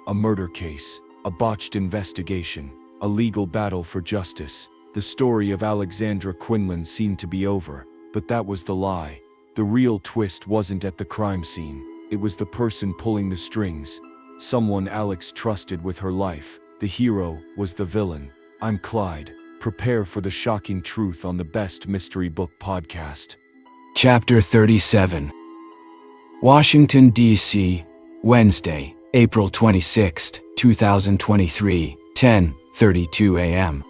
A murder case, a botched investigation, a legal battle for justice. The story of Alexandra Quinlan seemed to be over, but that was the lie. The real twist wasn't at the crime scene. It was the person pulling the strings. Someone Alex trusted with her life. The hero was the villain. I'm Clyde. Prepare for the shocking truth on the Best Mystery Book Podcast. Chapter 37. Washington, D.C., Wednesday, April 26, 2023, 10:32 a.m.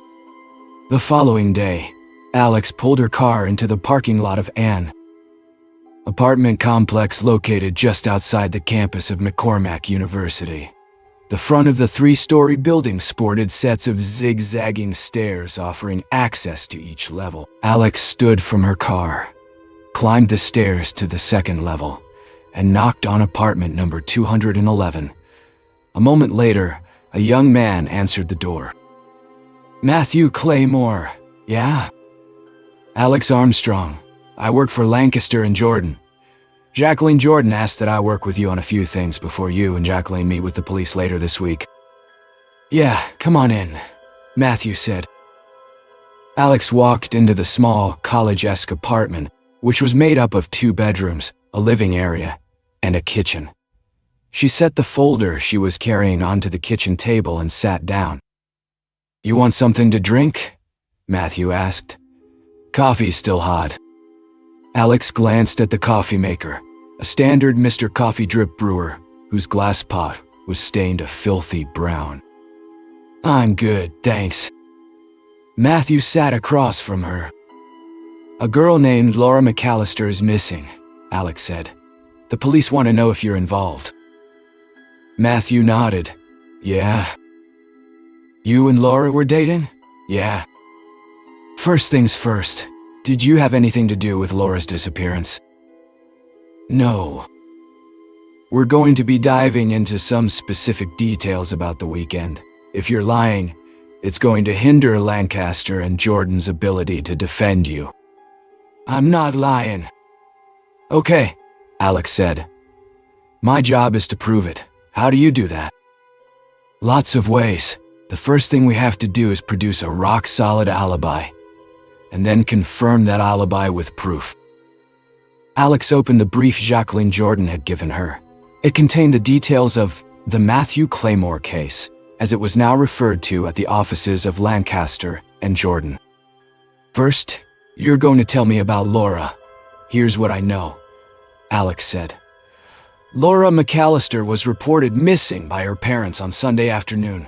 The following day, Alex pulled her car into the parking lot of an apartment complex located just outside the campus of McCormack University. The front of the three-story building sported sets of zigzagging stairs offering access to each level. Alex stood from her car, climbed the stairs to the second level, and knocked on apartment number 211. A moment later, a young man answered the door. Matthew Claymore, yeah? Alex Armstrong. I work for Lancaster and Jordan. Jacqueline Jordan asked that I work with you on a few things before you and Jacqueline meet with the police later this week. Yeah, come on in, Matthew said. Alex walked into the small, college-esque apartment, which was made up of 2 bedrooms, a living area, and a kitchen. She set the folder she was carrying onto the kitchen table and sat down. You want something to drink? Matthew asked. Coffee's still hot. Alex glanced at the coffee maker, a standard Mr. Coffee Drip brewer, whose glass pot was stained a filthy brown. I'm good, thanks. Matthew sat across from her. A girl named Laura McAllister is missing, Alex said. The police want to know if you're involved. Matthew nodded. Yeah. You and Laura were dating? Yeah. First things first. Did you have anything to do with Laura's disappearance? No. We're going to be diving into some specific details about the weekend. If you're lying, it's going to hinder Lancaster and Jordan's ability to defend you. I'm not lying. Okay, Alex said. My job is to prove it. How do you do that? Lots of ways. The first thing we have to do is produce a rock-solid alibi, and then confirm that alibi with proof. Alex opened the brief Jacqueline Jordan had given her. It contained the details of the Matthew Claymore case, as it was now referred to at the offices of Lancaster and Jordan. First, you're going to tell me about Laura. Here's what I know, Alex said. Laura McAllister was reported missing by her parents on Sunday afternoon.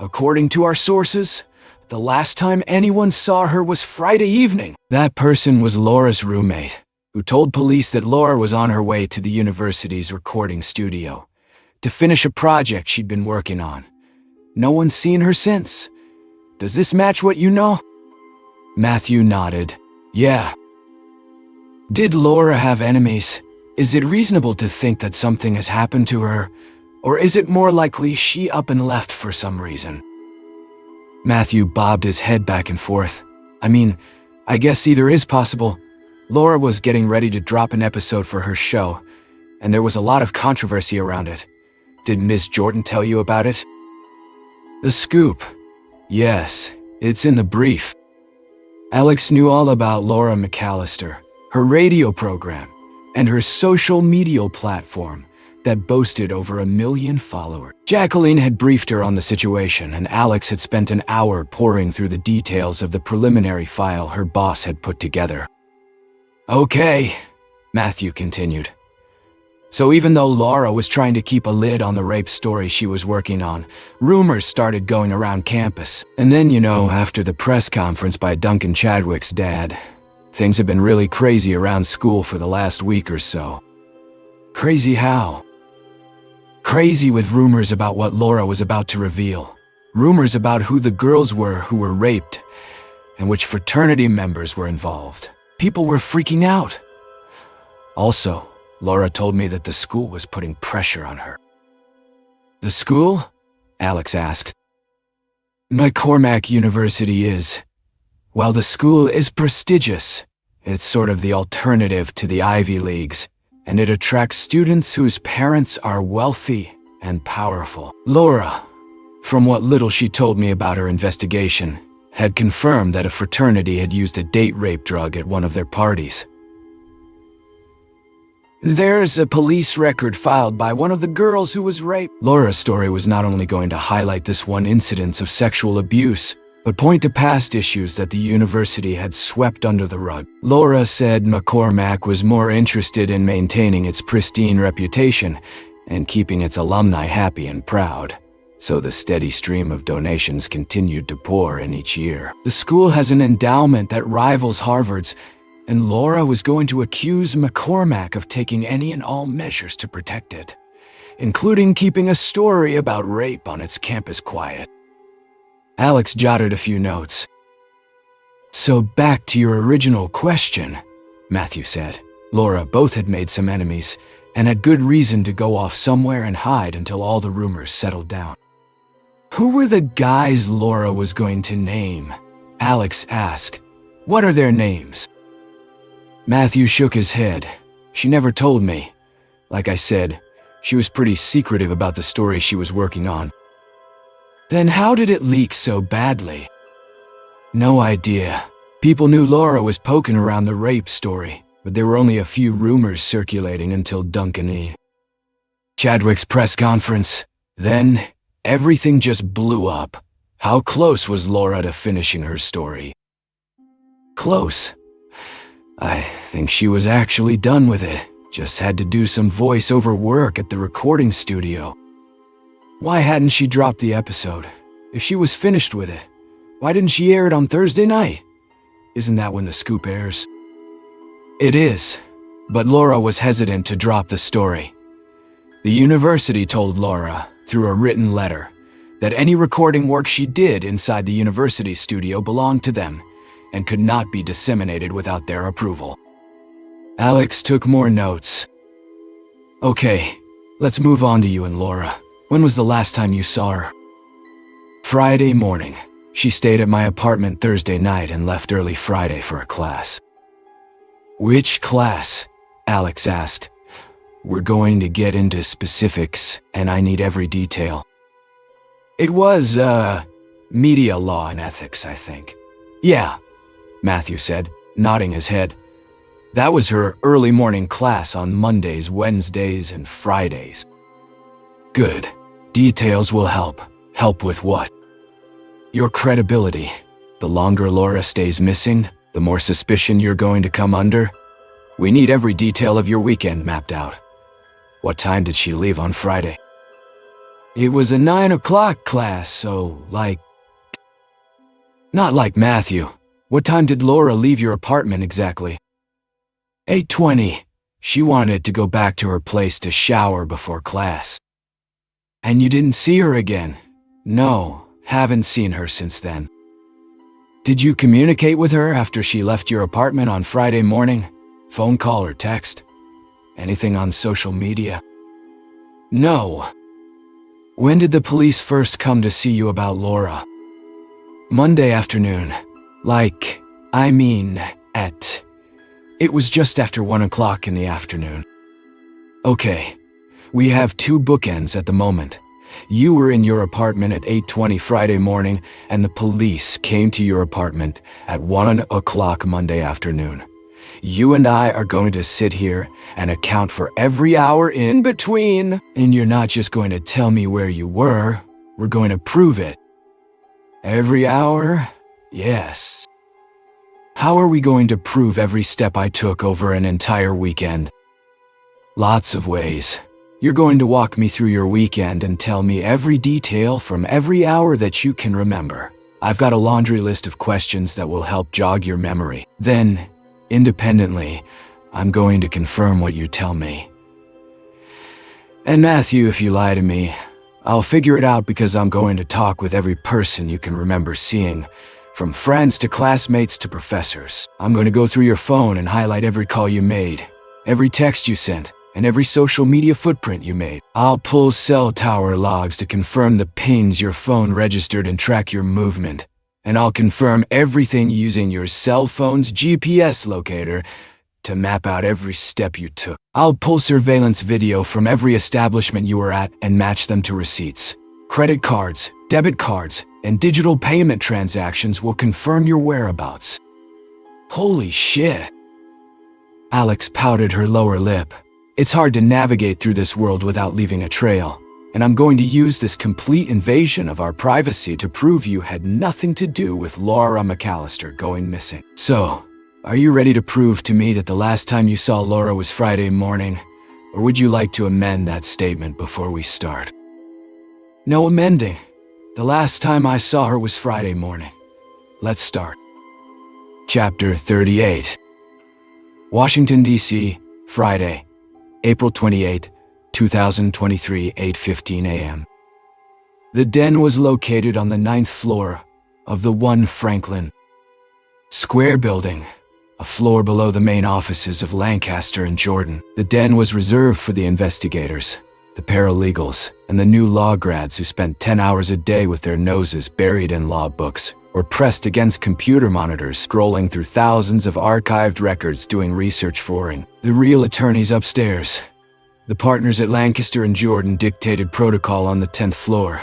According to our sources, the last time anyone saw her was Friday evening. That person was Laura's roommate, who told police that Laura was on her way to the university's recording studio to finish a project she'd been working on. No one's seen her since. Does this match what you know? Matthew nodded. Yeah. Did Laura have enemies? Is it reasonable to think that something has happened to her, or is it more likely she up and left for some reason? Matthew bobbed his head back and forth. I guess either is possible. Laura was getting ready to drop an episode for her show, and there was a lot of controversy around it. Did Ms. Jordan tell you about it? The scoop. Yes, it's in the brief. Alex knew all about Laura McAllister, her radio program, and her social media platform that boasted over 1 million followers. Jacqueline had briefed her on the situation, and Alex had spent an hour poring through the details of the preliminary file her boss had put together. Okay, Matthew continued. So even though Laura was trying to keep a lid on the rape story she was working on, rumors started going around campus. And then, after the press conference by Duncan Chadwick's dad, things have been really crazy around school for the last week or so. Crazy how? Crazy with rumors about what Laura was about to reveal. Rumors about who the girls were who were raped, and which fraternity members were involved. People were freaking out. Also, Laura told me that the school was putting pressure on her. The school? Alex asked. McCormack University is. While the school is prestigious, it's sort of the alternative to the Ivy Leagues, and it attracts students whose parents are wealthy and powerful. Laura, from what little she told me about her investigation, had confirmed that a fraternity had used a date rape drug at one of their parties. There's a police record filed by one of the girls who was raped. Laura's story was not only going to highlight this one incidence of sexual abuse, but point to past issues that the university had swept under the rug. Laura said McCormack was more interested in maintaining its pristine reputation and keeping its alumni happy and proud, so the steady stream of donations continued to pour in each year. The school has an endowment that rivals Harvard's, and Laura was going to accuse McCormack of taking any and all measures to protect it, including keeping a story about rape on its campus quiet. Alex jotted a few notes. So back to your original question, Matthew said. Laura both had made some enemies and had good reason to go off somewhere and hide until all the rumors settled down. Who were the guys Laura was going to name? Alex asked. What are their names? Matthew shook his head. She never told me. Like I said, she was pretty secretive about the story she was working on. Then how did it leak so badly? No idea. People knew Laura was poking around the rape story, but there were only a few rumors circulating until Duncan E. Chadwick's press conference. Then, everything just blew up. How close was Laura to finishing her story? Close. I think she was actually done with it. Just had to do some voiceover work at the recording studio. Why hadn't she dropped the episode? If she was finished with it, why didn't she air it on Thursday night? Isn't that when the scoop airs? It is, but Laura was hesitant to drop the story. The university told Laura, through a written letter, that any recording work she did inside the university studio belonged to them and could not be disseminated without their approval. Alex took more notes. Okay, let's move on to you and Laura. When was the last time you saw her? Friday morning. She stayed at my apartment Thursday night and left early Friday for a class. Which class? Alex asked. We're going to get into specifics, and I need every detail. It was, media law and ethics, I think. Yeah, Matthew said, nodding his head. That was her early morning class on Mondays, Wednesdays, and Fridays. Good. Details will help. Help with what? Your credibility. The longer Laura stays missing, the more suspicion you're going to come under. We need every detail of your weekend mapped out. What time did she leave on Friday? It was a 9 o'clock class, so Not like Matthew. What time did Laura leave your apartment exactly? 8:20. She wanted to go back to her place to shower before class. And you didn't see her again? No, haven't seen her since then. Did you communicate with her after she left your apartment on Friday morning? Phone call or text? Anything on social media? No. When did the police first come to see you about Laura? Monday afternoon. It was just after 1 o'clock in the afternoon. Okay. We have two bookends at the moment. You were in your apartment at 8:20 Friday morning, and the police came to your apartment at 1 o'clock Monday afternoon. You and I are going to sit here and account for every hour in between. And you're not just going to tell me where you were, we're going to prove it. Every hour? Yes. How are we going to prove every step I took over an entire weekend? Lots of ways. You're going to walk me through your weekend and tell me every detail from every hour that you can remember. I've got a laundry list of questions that will help jog your memory. Then, independently, I'm going to confirm what you tell me. And Matthew, if you lie to me, I'll figure it out because I'm going to talk with every person you can remember seeing, from friends to classmates to professors. I'm going to go through your phone and highlight every call you made, every text you sent, and every social media footprint you made. I'll pull cell tower logs to confirm the pings your phone registered and track your movement. And I'll confirm everything using your cell phone's GPS locator to map out every step you took. I'll pull surveillance video from every establishment you were at and match them to receipts. Credit cards, debit cards, and digital payment transactions will confirm your whereabouts." Holy shit. Alex pouted her lower lip. "It's hard to navigate through this world without leaving a trail, and I'm going to use this complete invasion of our privacy to prove you had nothing to do with Laura McAllister going missing. So, are you ready to prove to me that the last time you saw Laura was Friday morning, or would you like to amend that statement before we start?" "No amending. The last time I saw her was Friday morning. Let's start." Chapter 38. Washington, D.C., Friday, April 28, 2023, 8:15 a.m. The den was located on the 9th floor of the 1 Franklin Square building, a floor below the main offices of Lancaster and Jordan. The den was reserved for the investigators, the paralegals, and the new law grads who spent 10 hours a day with their noses buried in law books or pressed against computer monitors scrolling through thousands of archived records doing research for the real attorneys upstairs. The partners at Lancaster and Jordan dictated protocol on the 10th floor,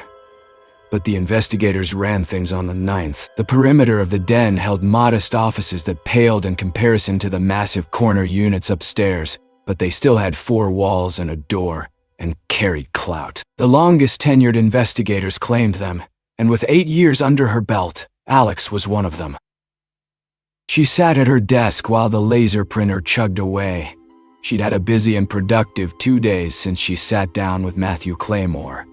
but the investigators ran things on the 9th. The perimeter of the den held modest offices that paled in comparison to the massive corner units upstairs, but they still had 4 walls and a door, and carried clout. The longest tenured investigators claimed them, and with 8 years under her belt, Alex was one of them. She sat at her desk while the laser printer chugged away. She'd had a busy and productive 2 days since she sat down with Matthew Claymore.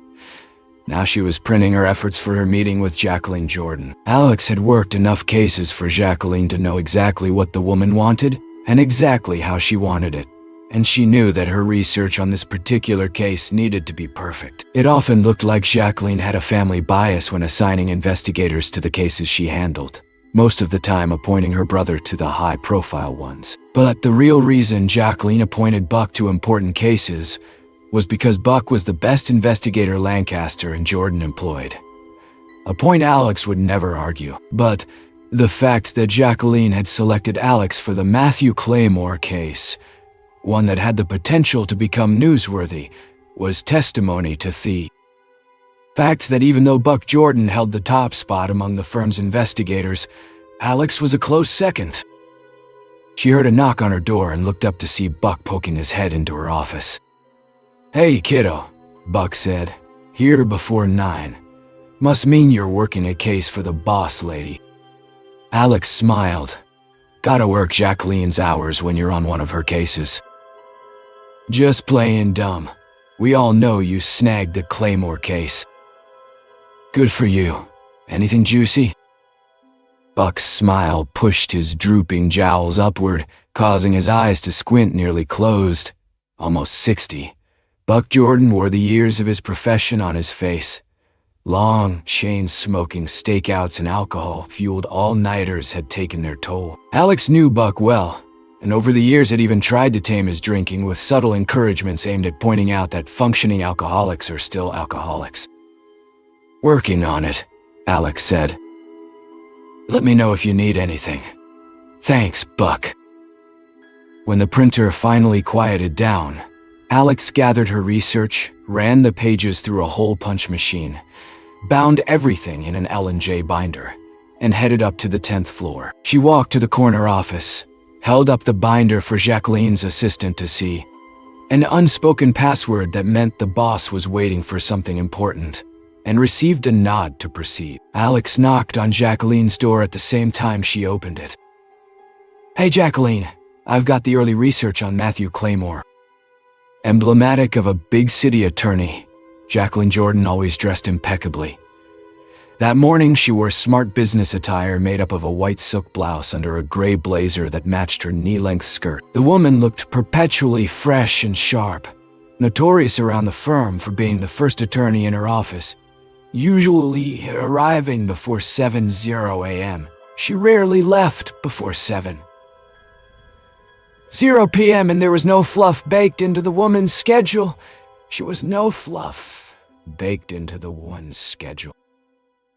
Now she was printing her efforts for her meeting with Jacqueline Jordan. Alex had worked enough cases for Jacqueline to know exactly what the woman wanted and exactly how she wanted it. And she knew that her research on this particular case needed to be perfect. It often looked like Jacqueline had a family bias when assigning investigators to the cases she handled, most of the time appointing her brother to the high-profile ones. But the real reason Jacqueline appointed Buck to important cases was because Buck was the best investigator Lancaster and Jordan employed. A point Alex would never argue, but the fact that Jacqueline had selected Alex for the Matthew Claymore case, one that had the potential to become newsworthy, was testimony to the fact that even though Buck Jordan held the top spot among the firm's investigators, Alex was a close second. She heard a knock on her door and looked up to see Buck poking his head into her office. "Hey, kiddo," Buck said. "Here before 9. Must mean you're working a case for the boss lady." Alex smiled. "Gotta work Jacqueline's hours when you're on one of her cases." "Just playing dumb. We all know you snagged the Claymore case." "Good for you. Anything juicy?" Buck's smile pushed his drooping jowls upward, causing his eyes to squint nearly closed. Almost 60, Buck Jordan wore the years of his profession on his face. Long, chain-smoking stakeouts and alcohol-fueled all-nighters had taken their toll. Alex knew Buck well, and over the years had even tried to tame his drinking with subtle encouragements aimed at pointing out that functioning alcoholics are still alcoholics. "Working on it," Alex said. "Let me know if you need anything." "Thanks, Buck." When the printer finally quieted down, Alex gathered her research, ran the pages through a hole punch machine, bound everything in an L&J binder, and headed up to the 10th floor. She walked to the corner office, held up the binder for Jacqueline's assistant to see, an unspoken password that meant the boss was waiting for something important, and received a nod to proceed. Alex knocked on Jacqueline's door at the same time she opened it. "Hey Jacqueline, I've got the early research on Matthew Claymore." Emblematic of a big city attorney, Jacqueline Jordan always dressed impeccably. That morning she wore smart business attire made up of a white silk blouse under a gray blazer that matched her knee-length skirt. The woman looked perpetually fresh and sharp, notorious around the firm for being the first attorney in her office, usually arriving before 7:00 a.m. She rarely left before 7:00 p.m. and there was no fluff baked into the woman's schedule. She was no fluff baked into the woman's schedule.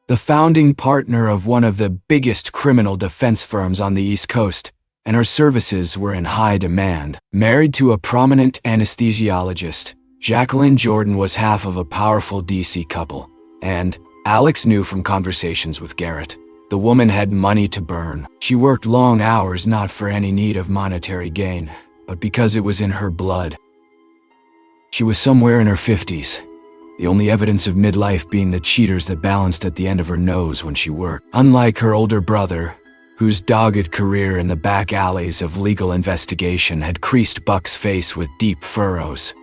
The founding partner of one of the biggest criminal defense firms on the East Coast, and her services were in high demand. Married to a prominent anesthesiologist, Jacqueline Jordan was half of a powerful DC couple, and, Alex knew from conversations with Garrett, the woman had money to burn. She worked long hours not for any need of monetary gain, but because it was in her blood. She was somewhere in her 50s, the only evidence of midlife being the cheaters that balanced at the end of her nose when she worked. Unlike her older brother, whose dogged career in the back alleys of legal investigation had creased Buck's face with deep furrows,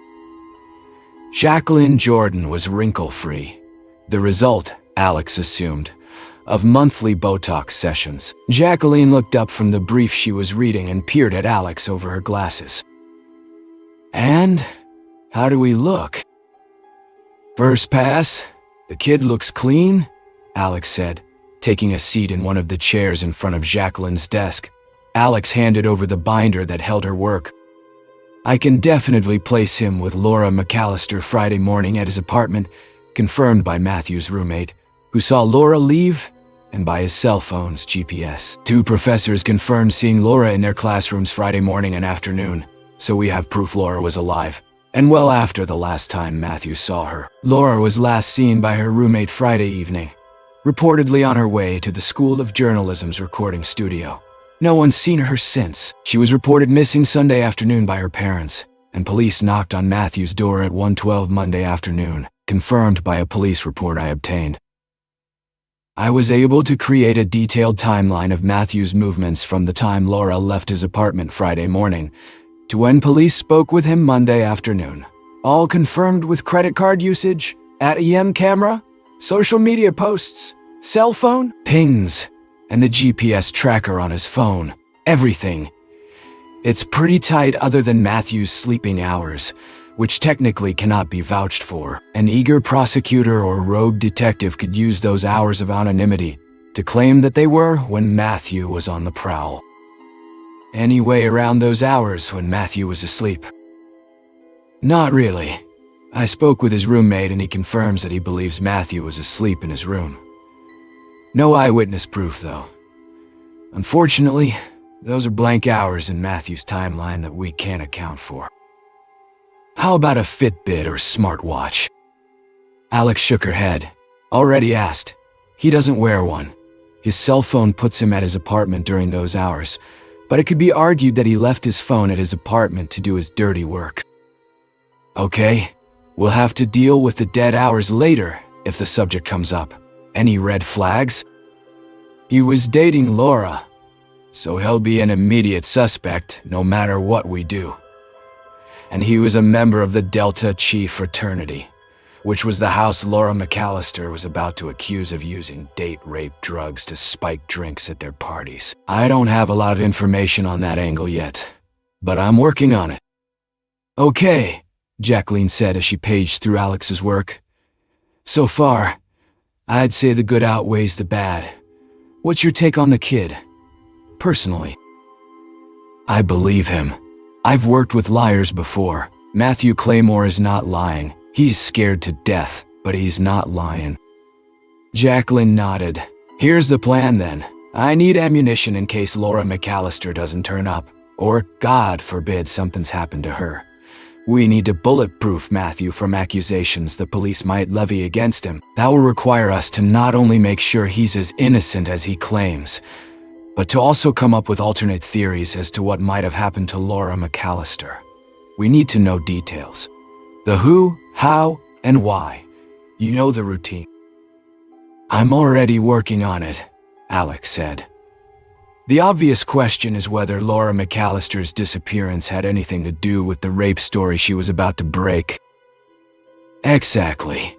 Jacqueline Jordan was wrinkle-free, the result, Alex assumed, of monthly Botox sessions. Jacqueline looked up from the brief she was reading and peered at Alex over her glasses. "And? How do we look?" "First pass. The kid looks clean," Alex said, taking a seat in one of the chairs in front of Jacqueline's desk. Alex handed over the binder that held her work. "I can definitely place him with Laura McAllister Friday morning at his apartment," confirmed by Matthew's roommate, who saw Laura leave, and by his cell phone's GPS. "Two professors confirmed seeing Laura in their classrooms Friday morning and afternoon, so we have proof Laura was alive, and well after the last time Matthew saw her. Laura was last seen by her roommate Friday evening, reportedly on her way to the School of Journalism's recording studio. No one's seen her since. She was reported missing Sunday afternoon by her parents, and police knocked on Matthew's door at 1:12 Monday afternoon, confirmed by a police report I obtained. I was able to create a detailed timeline of Matthew's movements from the time Laura left his apartment Friday morning to when police spoke with him Monday afternoon. All confirmed with credit card usage, ATM camera, social media posts, cell phone, pings, and the GPS tracker on his phone. Everything. It's pretty tight other than Matthew's sleeping hours, which technically cannot be vouched for. An eager prosecutor or rogue detective could use those hours of anonymity to claim that they were when Matthew was on the prowl. Any way around those hours when Matthew was asleep? Not really. I spoke with his roommate and he confirms that he believes Matthew was asleep in his room. No eyewitness proof, though. Unfortunately, those are blank hours in Matthew's timeline that we can't account for. How about a Fitbit or smartwatch? Alex shook her head. Already asked. He doesn't wear one. His cell phone puts him at his apartment during those hours, but it could be argued that he left his phone at his apartment to do his dirty work. Okay, we'll have to deal with the dead hours later if the subject comes up. Any red flags? He was dating Laura, so he'll be an immediate suspect no matter what we do. And he was a member of the Delta Chi fraternity, which was the house Laura McAllister was about to accuse of using date-rape drugs to spike drinks at their parties. I don't have a lot of information on that angle yet, but I'm working on it. Okay, Jacqueline said as she paged through Alex's work. So far, I'd say the good outweighs the bad. What's your take on the kid? Personally, I believe him. I've worked with liars before. Matthew Claymore is not lying. He's scared to death, but he's not lying. Jacqueline nodded. Here's the plan then. I need ammunition in case Laura McAllister doesn't turn up, or, God forbid, something's happened to her. We need to bulletproof Matthew from accusations the police might levy against him. That will require us to not only make sure he's as innocent as he claims, but to also come up with alternate theories as to what might have happened to Laura McAllister. We need to know details. The who, how, and why. You know the routine. I'm already working on it, Alex said. The obvious question is whether Laura McAllister's disappearance had anything to do with the rape story she was about to break. Exactly.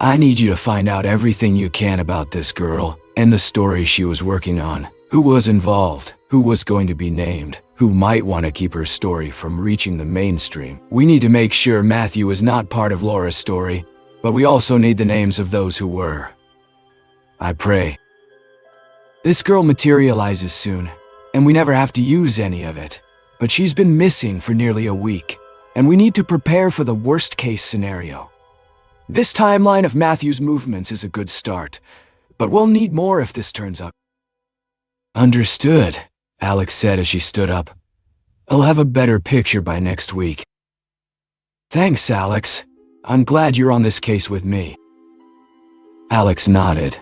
I need you to find out everything you can about this girl and the story she was working on. Who was involved, who was going to be named, who might want to keep her story from reaching the mainstream. We need to make sure Matthew is not part of Laura's story, but we also need the names of those who were. I pray this girl materializes soon, and we never have to use any of it. But she's been missing for nearly a week, and we need to prepare for the worst-case scenario. This timeline of Matthew's movements is a good start, but we'll need more if this turns up. Understood, Alex said as she stood up. "I'll have a better picture by next week." "Thanks, Alex. I'm glad you're on this case with me." Alex nodded.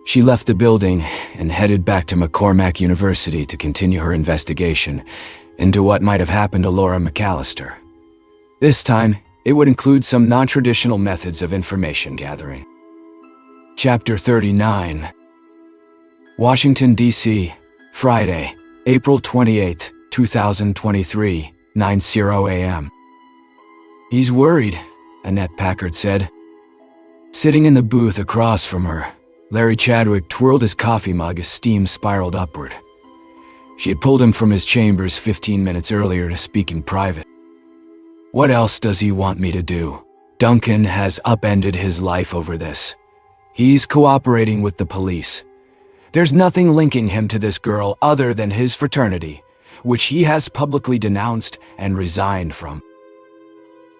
She left the building and headed back to McCormack University to continue her investigation into what might have happened to Laura McAllister. This time, it would include some non-traditional methods of information gathering. Chapter 39. Washington, D.C., Friday, April 28, 2023, 9:00 a.m. "He's worried," Annette Packard said. Sitting in the booth across from her, Larry Chadwick twirled his coffee mug as steam spiraled upward. She had pulled him from his chambers 15 minutes earlier to speak in private. "What else does he want me to do? Duncan has upended his life over this. He's cooperating with the police. There's nothing linking him to this girl other than his fraternity, which he has publicly denounced and resigned from.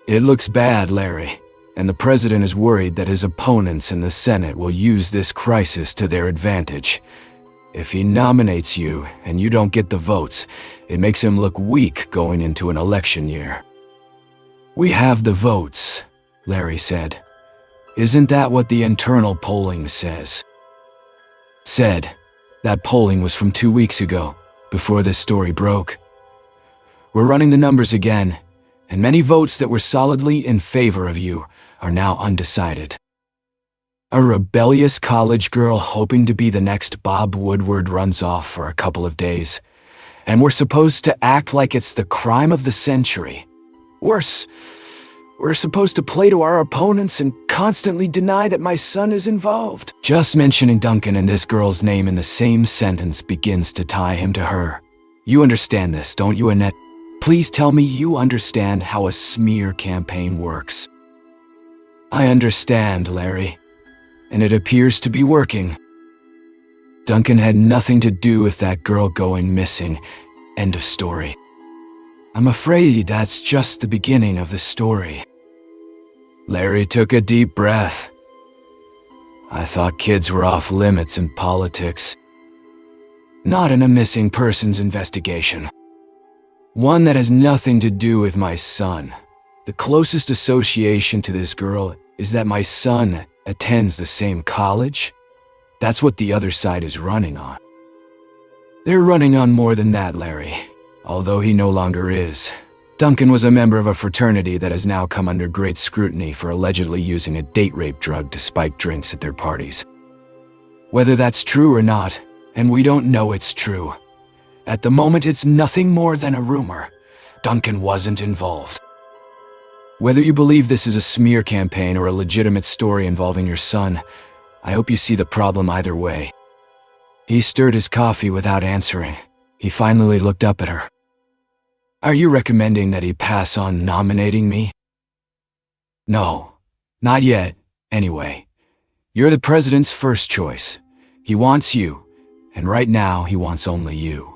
It looks bad, Larry, and the president is worried that his opponents in the Senate will use this crisis to their advantage. If he nominates you and you don't get the votes, it makes him look weak going into an election year." "We have the votes," Larry said. "Isn't that what the internal polling says?" "Said. That polling was from 2 weeks ago, before this story broke. We're running the numbers again, and many votes that were solidly in favor of you are now undecided. A rebellious college girl hoping to be the next Bob Woodward runs off for a couple of days, and we're supposed to act like it's the crime of the century. Worse, we're supposed to play to our opponents and constantly deny that my son is involved. Just mentioning Duncan and this girl's name in the same sentence begins to tie him to her. You understand this, don't you, Annette? Please tell me you understand how a smear campaign works." "I understand, Larry, and it appears to be working. Duncan had nothing to do with that girl going missing. End of story. I'm afraid that's just the beginning of the story." Larry took a deep breath. "I thought kids were off limits in politics. Not in a missing persons investigation. One that has nothing to do with my son. The closest association to this girl is that my son attends the same college. That's what the other side is running on. They're running on more than that, Larry, although he no longer is. Duncan was a member of a fraternity that has now come under great scrutiny for allegedly using a date rape drug to spike drinks at their parties. Whether that's true or not, and we don't know it's true. At the moment, it's nothing more than a rumor. Duncan wasn't involved. Whether you believe this is a smear campaign or a legitimate story involving your son, I hope you see the problem either way." He stirred his coffee without answering. He finally looked up at her. "Are you recommending that he pass on nominating me?" "No, not yet, anyway. You're the president's first choice. He wants you, and right now he wants only you.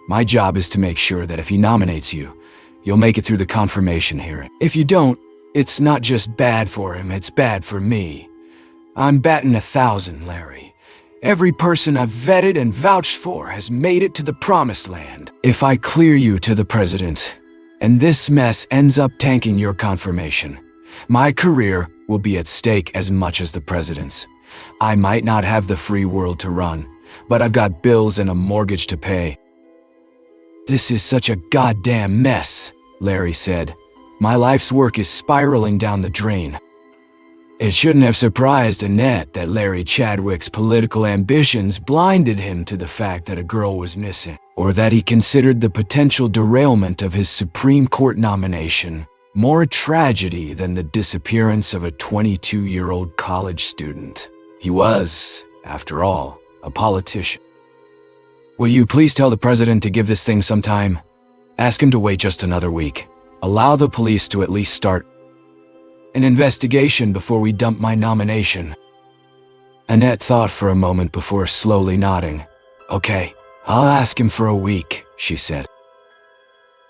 My job is to make sure that if he nominates you, you'll make it through the confirmation hearing. If you don't, it's not just bad for him, it's bad for me. I'm batting 1,000, Larry. Every person I've vetted and vouched for has made it to the promised land. If I clear you to the president, and this mess ends up tanking your confirmation, my career will be at stake as much as the president's. I might not have the free world to run, but I've got bills and a mortgage to pay." "This is such a goddamn mess," Larry said. "My life's work is spiraling down the drain." It shouldn't have surprised Annette that Larry Chadwick's political ambitions blinded him to the fact that a girl was missing, or that he considered the potential derailment of his Supreme Court nomination more a tragedy than the disappearance of a 22-year-old college student. He was, after all, a politician. "Will you please tell the president to give this thing some time? Ask him to wait just another week. Allow the police to at least start an investigation before we dump my nomination." Annette thought for a moment before slowly nodding. "Okay, I'll ask him for a week," she said.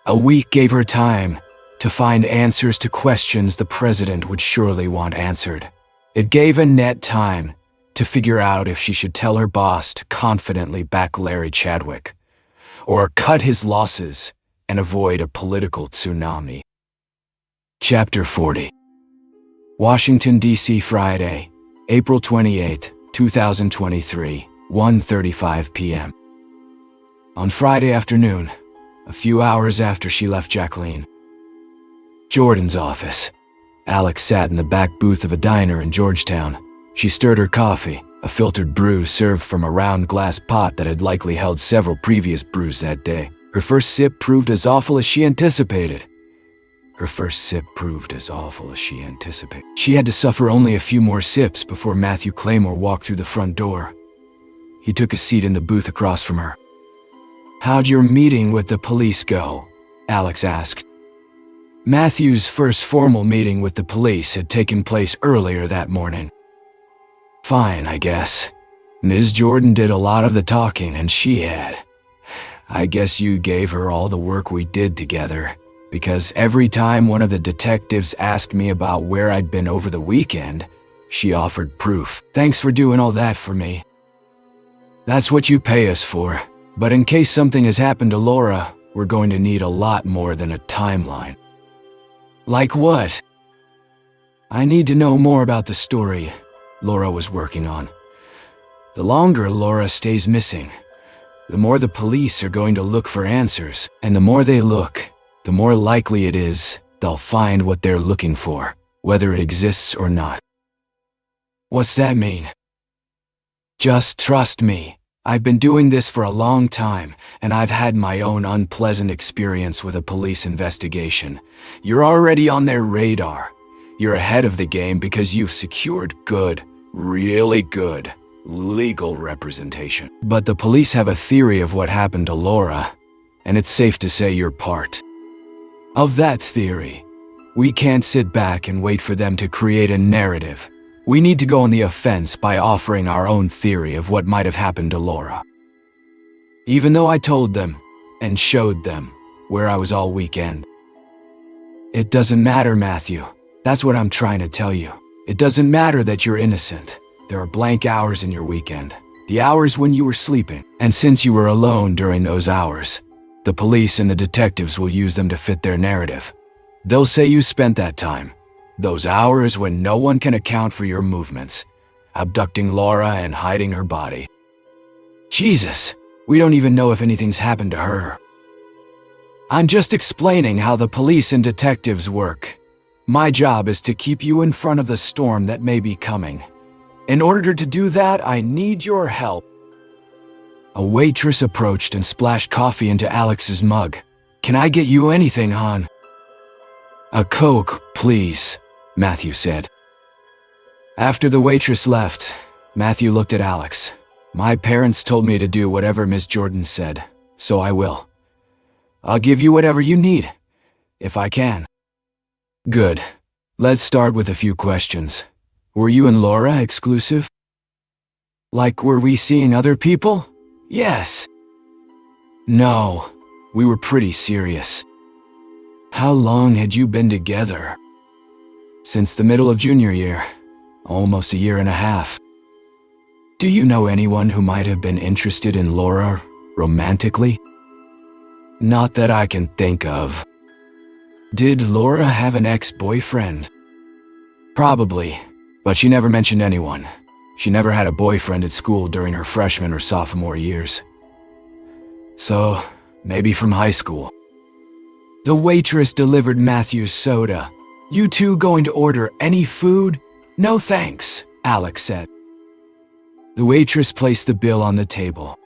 A week gave her time to find answers to questions the president would surely want answered. It gave Annette time to figure out if she should tell her boss to confidently back Larry Chadwick, or cut his losses and avoid a political tsunami. Chapter 40. Washington, D.C. Friday, April 28, 2023, 1:35 p.m. On Friday afternoon, a few hours after she left Jacqueline Jordan's office, Alex sat in the back booth of a diner in Georgetown. She stirred her coffee, a filtered brew served from a round glass pot that had likely held several previous brews that day. Her first sip proved as awful as she anticipated. She had to suffer only a few more sips before Matthew Claymore walked through the front door. He took a seat in the booth across from her. "How'd your meeting with the police go?" Alex asked. Matthew's first formal meeting with the police had taken place earlier that morning. "Fine, I guess. Ms. Jordan did a lot of the talking, and she had. I guess you gave her all the work we did together, because every time one of the detectives asked me about where I'd been over the weekend, she offered proof. Thanks for doing all that for me. That's what you pay us for. But in case something has happened to Laura, we're going to need a lot more than a timeline." "Like what?" "I need to know more about the story Laura was working on. The longer Laura stays missing, the more the police are going to look for answers, and the more they look, the more likely it is they'll find what they're looking for, whether it exists or not." "What's that mean?" "Just trust me. I've been doing this for a long time, and I've had my own unpleasant experience with a police investigation. You're already on their radar. You're ahead of the game because you've secured good, really good, legal representation. But the police have a theory of what happened to Laura, and it's safe to say you're part of that theory. We can't sit back and wait for them to create a narrative. We need to go on the offense by offering our own theory of what might have happened to Laura. Even though I told them and showed them where I was all weekend." "It doesn't matter, Matthew. That's what I'm trying to tell you. It doesn't matter that you're innocent. There are blank hours in your weekend, the hours when you were sleeping. And since you were alone during those hours, the police and the detectives will use them to fit their narrative. They'll say you spent that time, those hours when no one can account for your movements, abducting Laura and hiding her body. Jesus, we don't even know if anything's happened to her. I'm just explaining how the police and detectives work. My job is to keep you in front of the storm that may be coming. In order to do that, I need your help." A waitress approached and splashed coffee into Alex's mug. "Can I get you anything, hon?" "A Coke, please," Matthew said. After the waitress left, Matthew looked at Alex. "My parents told me to do whatever Miss Jordan said, so I will. I'll give you whatever you need, if I can." "Good. Let's start with a few questions. Were you and Laura exclusive? Like, were we seeing other people?" "Yes." "No. We were pretty serious." "How long had you been together?" "Since the middle of junior year. Almost a year and a half." "Do you know anyone who might have been interested in Laura romantically?" "Not that I can think of." "Did Laura have an ex-boyfriend?" "Probably, but she never mentioned anyone. She never had a boyfriend at school during her freshman or sophomore years. So, maybe from high school." The waitress delivered Matthew's soda. "You two going to order any food?" "No thanks," Alex said. The waitress placed the bill on the table.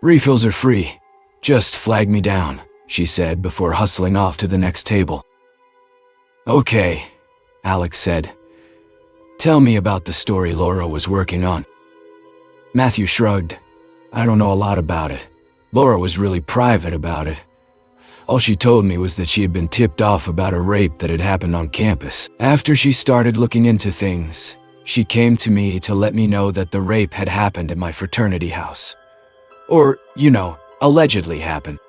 "Refills are free. Just flag me down," she said before hustling off to the next table. "Okay," Alex said. "Tell me about the story Laura was working on." Matthew shrugged. "I don't know a lot about it. Laura was really private about it. All she told me was that she had been tipped off about a rape that had happened on campus. After she started looking into things, she came to me to let me know that the rape had happened at my fraternity house. Or, allegedly happened."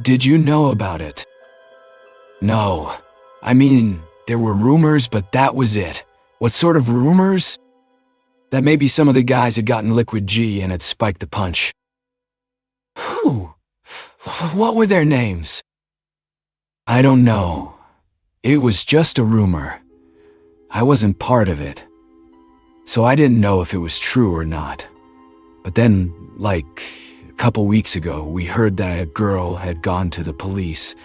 "Did you know about it?" "No. I mean, there were rumors, but that was it." "What sort of rumors?" "That maybe some of the guys had gotten liquid G and had spiked the punch." Who? What were their names? I don't know. It was just a rumor. I wasn't part of it, so I didn't know if it was true or not. But then, like, a couple weeks ago, we heard that a girl had gone to the police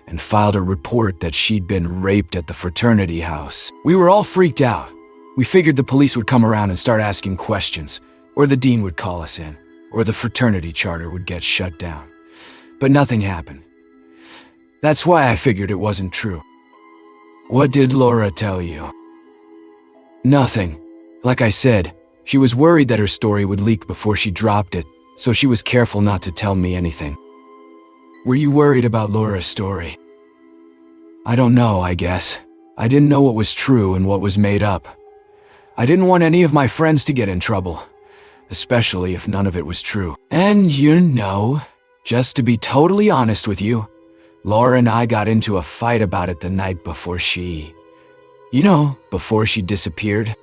and filed a report that she'd been raped at the fraternity house. We were all freaked out. We figured the police would come around and start asking questions, or the dean would call us in, or the fraternity charter would get shut down. But nothing happened. That's why I figured it wasn't true. What did Laura tell you? Nothing. Like I said, she was worried that her story would leak before she dropped it, so she was careful not to tell me anything. Were you worried about Laura's story? I don't know, I guess. I didn't know what was true and what was made up. I didn't want any of my friends to get in trouble, especially if none of it was true. And just to be totally honest with you, Laura and I got into a fight about it the night before before she disappeared.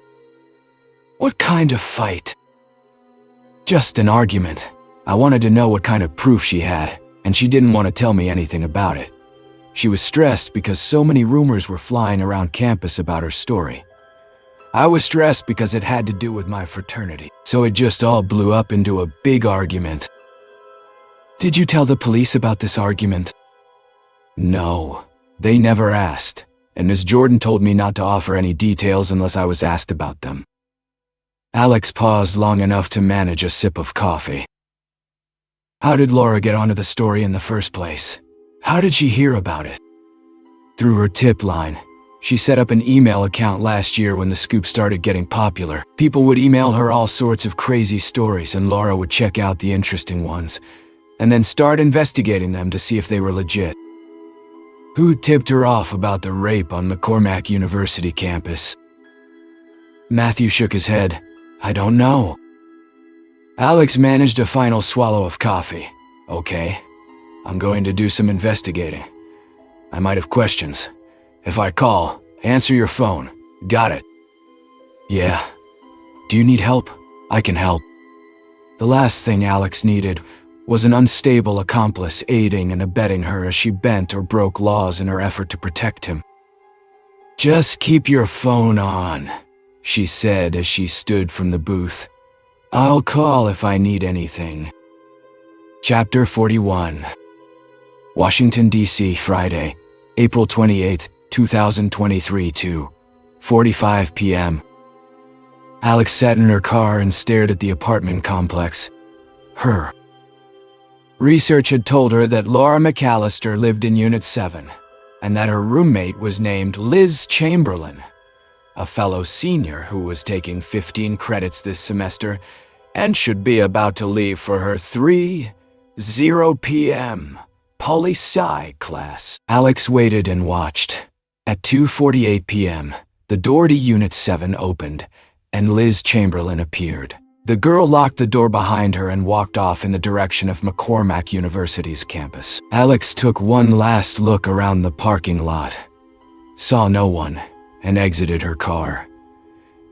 What kind of fight? Just an argument. I wanted to know what kind of proof she had, and she didn't want to tell me anything about it. She was stressed because so many rumors were flying around campus about her story. I was stressed because it had to do with my fraternity, so it just all blew up into a big argument. Did you tell the police about this argument? No, they never asked, and Ms. Jordan told me not to offer any details unless I was asked about them. Alex paused long enough to manage a sip of coffee. How did Laura get onto the story in the first place? How did she hear about it? Through her tip line. She set up an email account last year when the scoop started getting popular. People would email her all sorts of crazy stories, and Laura would check out the interesting ones, and then start investigating them to see if they were legit. Who tipped her off about the rape on McCormack University campus? Matthew shook his head. I don't know. Alex managed a final swallow of coffee. Okay, I'm going to do some investigating. I might have questions. If I call, answer your phone. Got it? Yeah. Do you need help? I can help. The last thing Alex needed was an unstable accomplice aiding and abetting her as she bent or broke laws in her effort to protect him. Just keep your phone on, she said as she stood from the booth. I'll call if I need anything. Chapter 41. Washington, D.C., Friday, April 28, 2023 2:45 p.m. Alex sat in her car and stared at the apartment complex. Research had told her that Laura McAllister lived in Unit 7, and that her roommate was named Liz Chamberlain, a fellow senior who was taking 15 credits this semester and should be about to leave for her 3:00 p.m. Poli-Sci class. Alex waited and watched. At 2:48 p.m., the door to Unit 7 opened, and Liz Chamberlain appeared. The girl locked the door behind her and walked off in the direction of McCormack University's campus. Alex took one last look around the parking lot, saw no one, and exited her car.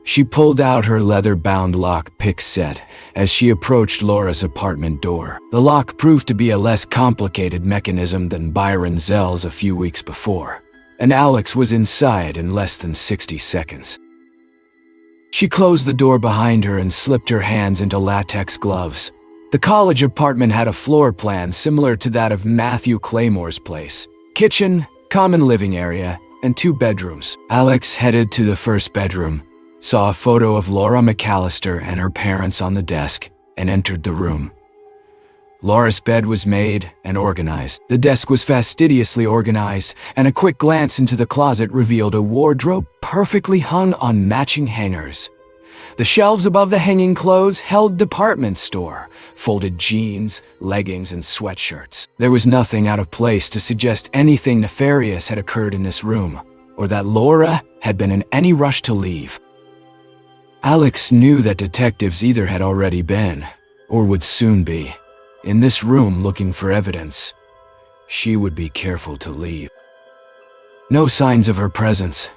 She pulled out her leather-bound lock-pick set as she approached Laura's apartment door. The lock proved to be a less complicated mechanism than Byron Zell's a few weeks before, and Alex was inside in less than 60 seconds. She closed the door behind her and slipped her hands into latex gloves. The college apartment had a floor plan similar to that of Matthew Claymore's place. Kitchen, common living area, and 2 bedrooms. Alex headed to the first bedroom, saw a photo of Laura McAllister and her parents on the desk, and entered the room. Laura's bed was made and organized. The desk was fastidiously organized, and a quick glance into the closet revealed a wardrobe perfectly hung on matching hangers. The shelves above the hanging clothes held department store, folded jeans, leggings, and sweatshirts. There was nothing out of place to suggest anything nefarious had occurred in this room, or that Laura had been in any rush to leave. Alex knew that detectives either had already been, or would soon be, in this room looking for evidence. She would be careful to leave. No signs of her presence.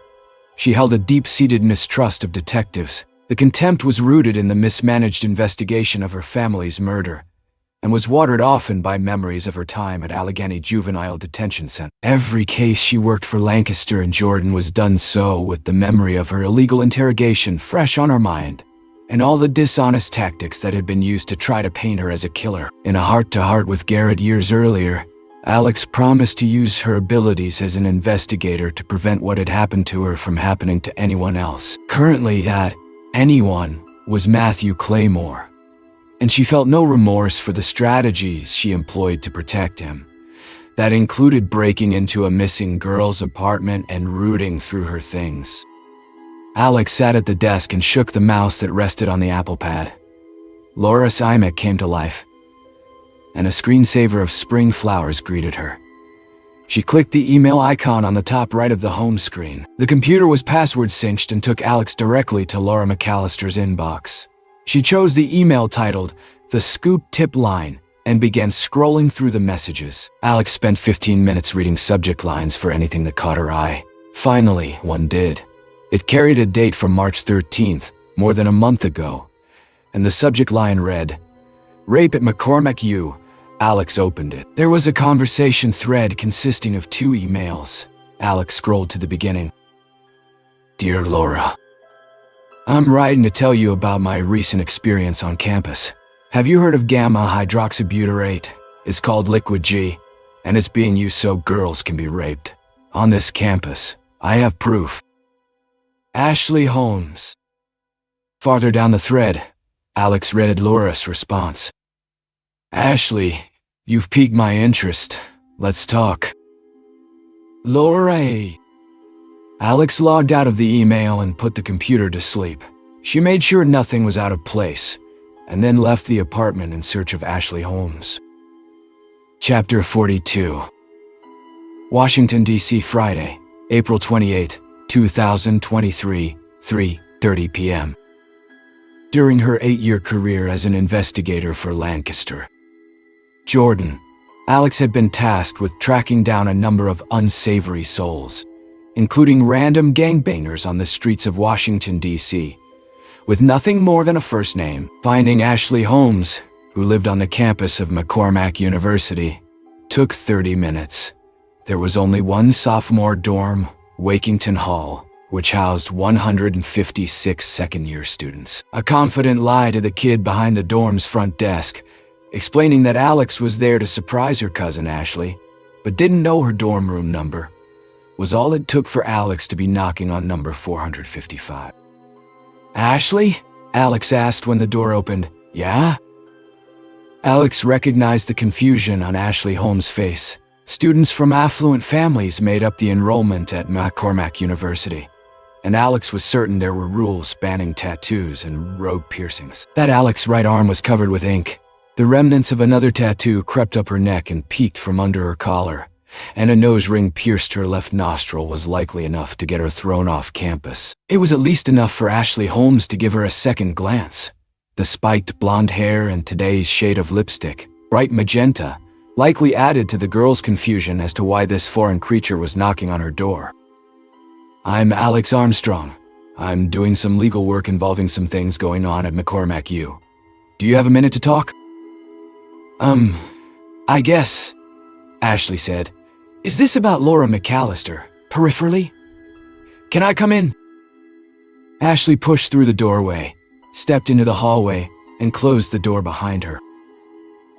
She held a deep-seated mistrust of detectives. The contempt was rooted in the mismanaged investigation of her family's murder. and was watered often by memories of her time at Allegheny Juvenile Detention Center. Every case she worked for Lancaster and Jordan was done so with the memory of her illegal interrogation fresh on her mind, and all the dishonest tactics that had been used to try to paint her as a killer. In a heart-to-heart with Garrett years earlier, Alex promised to use her abilities as an investigator to prevent what had happened to her from happening to anyone else. Currently, that anyone was Matthew Claymore, and she felt no remorse for the strategies she employed to protect him. That included breaking into a missing girl's apartment and rooting through her things. Alex sat at the desk and shook the mouse that rested on the Apple Pad. Laura Simek came to life, and a screensaver of spring flowers greeted her. She clicked the email icon on the top right of the home screen. The computer was password cinched and took Alex directly to Laura McAllister's inbox. She chose the email titled The Scoop Tip Line and began scrolling through the messages. Alex spent 15 minutes reading subject lines for anything that caught her eye. Finally, one did. It carried a date from March 13th, more than a month ago, and the subject line read, "Rape at McCormack U." Alex opened it. There was a conversation thread consisting of 2 emails. Alex scrolled to the beginning. "Dear Laura, I'm writing to tell you about my recent experience on campus. Have you heard of gamma hydroxybutyrate? It's called Liquid G, and it's being used so girls can be raped. On this campus, I have proof. Ashley Holmes." Farther down the thread, Alex read Laura's response. "Ashley, you've piqued my interest. Let's talk." Laura. Alex logged out of the email and put the computer to sleep. She made sure nothing was out of place, and then left the apartment in search of Ashley Holmes. Chapter 42. Washington, D.C., Friday, April 28, 2023, 3:30 p.m. During her 8-year career as an investigator for Lancaster, Jordan, Alex had been tasked with tracking down a number of unsavory souls, including random gangbangers on the streets of Washington, D.C., with nothing more than a first name. Finding Ashley Holmes, who lived on the campus of McCormack University, took 30 minutes. There was only one sophomore dorm, Wakington Hall, which housed 156 second-year students. A confident lie to the kid behind the dorm's front desk, explaining that Alex was there to surprise her cousin Ashley, but didn't know her dorm room number, was all it took for Alex to be knocking on number 455. "Ashley?" Alex asked when the door opened. "Yeah?" Alex recognized the confusion on Ashley Holmes' face. Students from affluent families made up the enrollment at McCormack University, and Alex was certain there were rules banning tattoos and rogue piercings. That Alex's right arm was covered with ink. The remnants of another tattoo crept up her neck and peeked from under her collar, and a nose ring pierced her left nostril was likely enough to get her thrown off campus. It was at least enough for Ashley Holmes to give her a second glance. The spiked blonde hair and today's shade of lipstick, bright magenta, likely added to the girl's confusion as to why this foreign creature was knocking on her door. "I'm Alex Armstrong. I'm doing some legal work involving some things going on at McCormack U. Do you have a minute to talk?" I guess," Ashley said. "Is this about Laura McAllister, peripherally? Can I come in?" Ashley pushed through the doorway, stepped into the hallway, and closed the door behind her.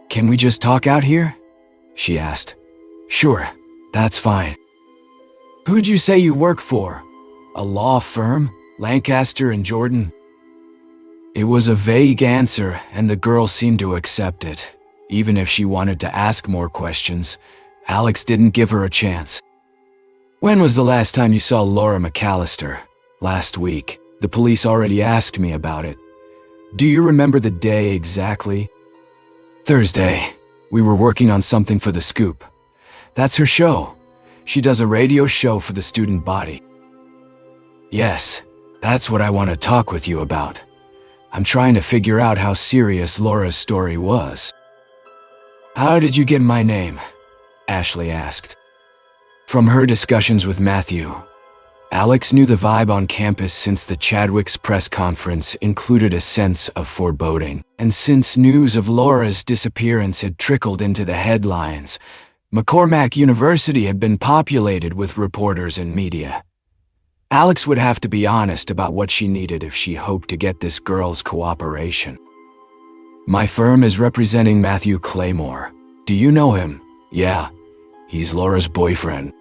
"Can we just talk out here?" she asked. "Sure, that's fine." "Who'd you say you work for? A law firm? Lancaster and Jordan?" It was a vague answer, and the girl seemed to accept it. Even if she wanted to ask more questions, Alex didn't give her a chance. "When was the last time you saw Laura McAllister?" "Last week. The police already asked me about it." "Do you remember the day exactly?" "Thursday. We were working on something for The Scoop. That's her show. She does a radio show for the student body." "Yes, that's what I want to talk with you about. I'm trying to figure out how serious Laura's story was." "How did you get my name?" Ashley asked. "From her discussions with Matthew. Alex knew the vibe on campus since the Chadwick's press conference included a sense of foreboding. And since news of Laura's disappearance had trickled into the headlines, McCormack University had been populated with reporters and media. Alex would have to be honest about what she needed if she hoped to get this girl's cooperation. "My firm is representing Matthew Claymore. Do you know him?" "Yeah, he's Laura's boyfriend."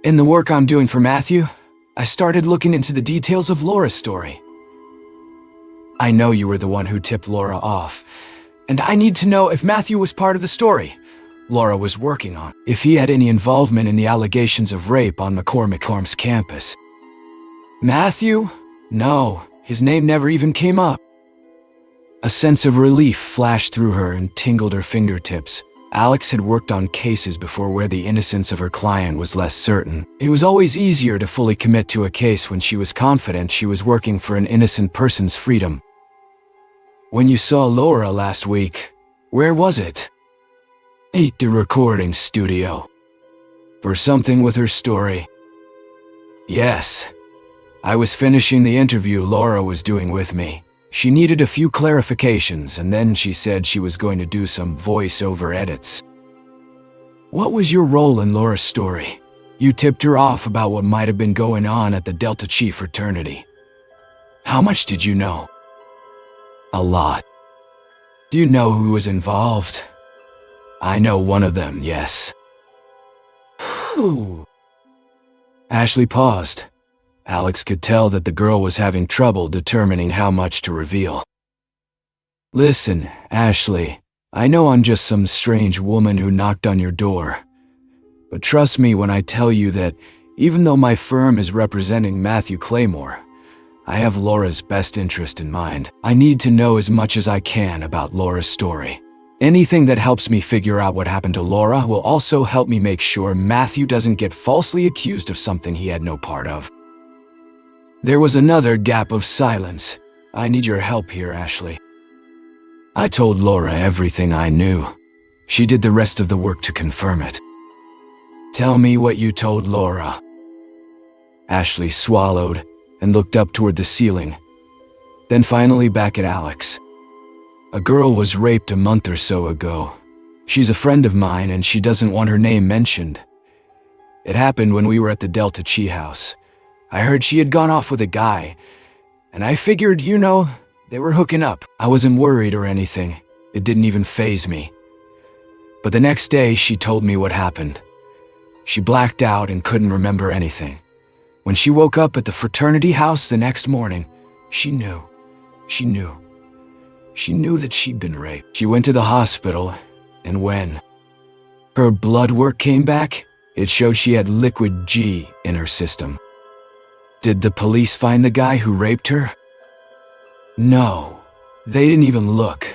"In the work I'm doing for Matthew, I started looking into the details of Laura's story. I know you were the one who tipped Laura off, and I need to know if Matthew was part of the story Laura was working on, if he had any involvement in the allegations of rape on McCormack's campus." "Matthew? No, his name never even came up." A sense of relief flashed through her and tingled her fingertips. Alex had worked on cases before where the innocence of her client was less certain. It was always easier to fully commit to a case when she was confident she was working for an innocent person's freedom. "When you saw Laura last week, where was it?" "At the recording studio. For something with her story." "Yes. I was finishing the interview Laura was doing with me. She needed a few clarifications, and then she said she was going to do some voice-over edits." "What was your role in Laura's story? You tipped her off about what might have been going on at the Delta Chi fraternity. How much did you know?" "A lot." "Do you know who was involved?" "I know one of them, yes." "Who?" Ashley paused. Alex could tell that the girl was having trouble determining how much to reveal. "Listen, Ashley, I know I'm just some strange woman who knocked on your door. But trust me when I tell you that even though my firm is representing Matthew Claymore, I have Laura's best interest in mind. I need to know as much as I can about Laura's story. Anything that helps me figure out what happened to Laura will also help me make sure Matthew doesn't get falsely accused of something he had no part of." There was another gap of silence. "I need your help here, Ashley." "I told Laura everything I knew. She did the rest of the work to confirm it." "Tell me what you told Laura." Ashley swallowed and looked up toward the ceiling, then finally back at Alex. "A girl was raped a month or so ago. She's a friend of mine and she doesn't want her name mentioned. It happened when we were at the Delta Chi house. I heard she had gone off with a guy, and I figured, they were hooking up. I wasn't worried or anything. It didn't even faze me. But the next day, she told me what happened. She blacked out and couldn't remember anything. When she woke up at the fraternity house the next morning, she knew. She knew that she'd been raped. She went to the hospital, and when her blood work came back, it showed she had liquid G in her system." "Did the police find the guy who raped her?" "No, they didn't even look.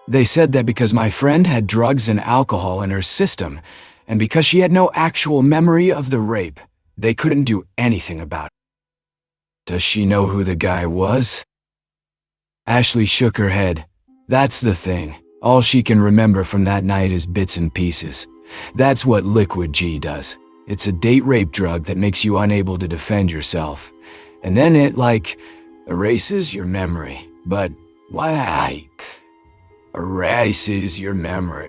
They said that because my friend had drugs and alcohol in her system, and because she had no actual memory of the rape, they couldn't do anything about it." "Does she know who the guy was?" Ashley shook her head. "That's the thing. All she can remember from that night is bits and pieces. That's what liquid G does. It's a date rape drug that makes you unable to defend yourself. And then it, erases your memory. But, erases your memory."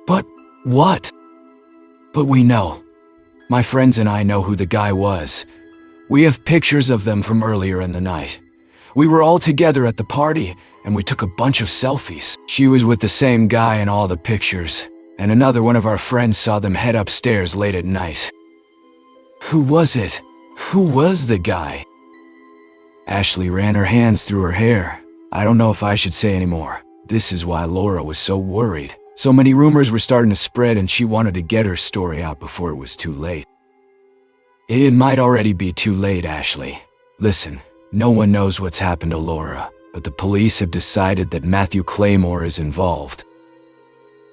"But what?" "But we know. My friends and I know who the guy was. We have pictures of them from earlier in the night. We were all together at the party, and we took a bunch of selfies. She was with the same guy in all the pictures, and another one of our friends saw them head upstairs late at night." "Who was it? Who was the guy?" Ashley ran her hands through her hair. "I don't know if I should say any more. This is why Laura was so worried. So many rumors were starting to spread and she wanted to get her story out before it was too late." "It might already be too late, Ashley. Listen, no one knows what's happened to Laura, but the police have decided that Matthew Claymore is involved."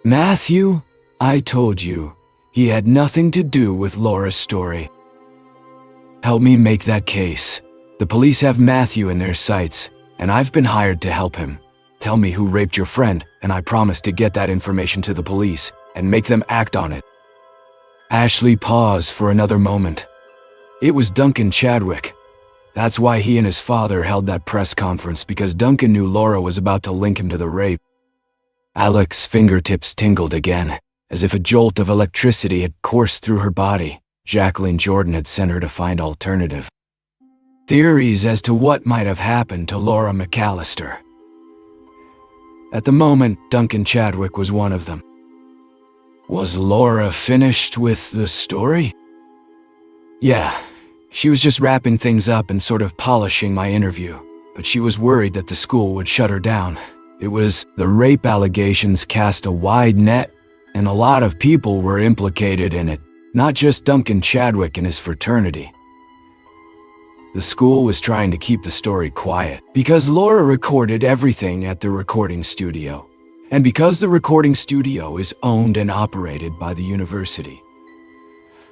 "Matthew? I told you, he had nothing to do with Laura's story." "Help me make that case. The police have Matthew in their sights, and I've been hired to help him. Tell me who raped your friend, and I promise to get that information to the police and make them act on it." Ashley paused for another moment. It was Duncan Chadwick. That's why he and his father held that press conference, because Duncan knew Laura was about to link him to the rape. Alex's fingertips tingled again, as if a jolt of electricity had coursed through her body. Jacqueline Jordan had sent her to find alternative theories as to what might have happened to Laura McAllister. At the moment, Duncan Chadwick was one of them. Was Laura finished with the story? Yeah, she was just wrapping things up and sort of polishing my interview, but she was worried that the school would shut her down. The rape allegations cast a wide net, and a lot of people were implicated in it, not just Duncan Chadwick and his fraternity. The school was trying to keep the story quiet, because Laura recorded everything at the recording studio, and because the recording studio is owned and operated by the university.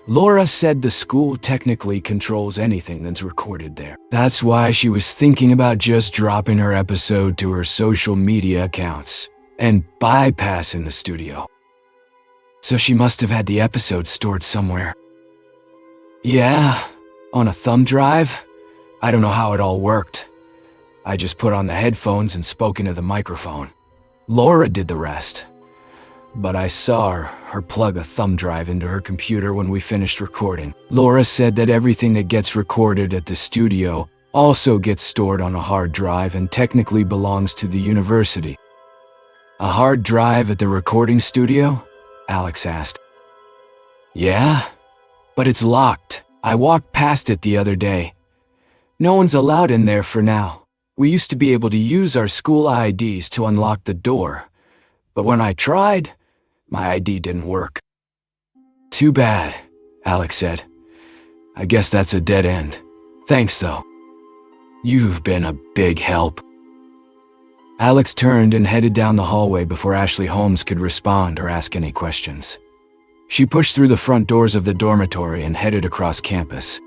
Laura said the school technically controls anything that's recorded there. That's why she was thinking about just dropping her episode to her social media accounts and bypassing the studio. So she must have had the episode stored somewhere. Yeah, on a thumb drive? I don't know how it all worked. I just put on the headphones and spoke into the microphone. Laura did the rest. But I saw her plug a thumb drive into her computer when we finished recording. Laura said that everything that gets recorded at the studio also gets stored on a hard drive and technically belongs to the university. A hard drive at the recording studio? Alex asked. Yeah, but it's locked. I walked past it the other day. No one's allowed in there for now. We used to be able to use our school IDs to unlock the door, but when I tried, my ID didn't work. Too bad, Alex said. I guess that's a dead end. Thanks, though. You've been a big help. Alex turned and headed down the hallway before Ashley Holmes could respond or ask any questions. She pushed through the front doors of the dormitory and headed across campus.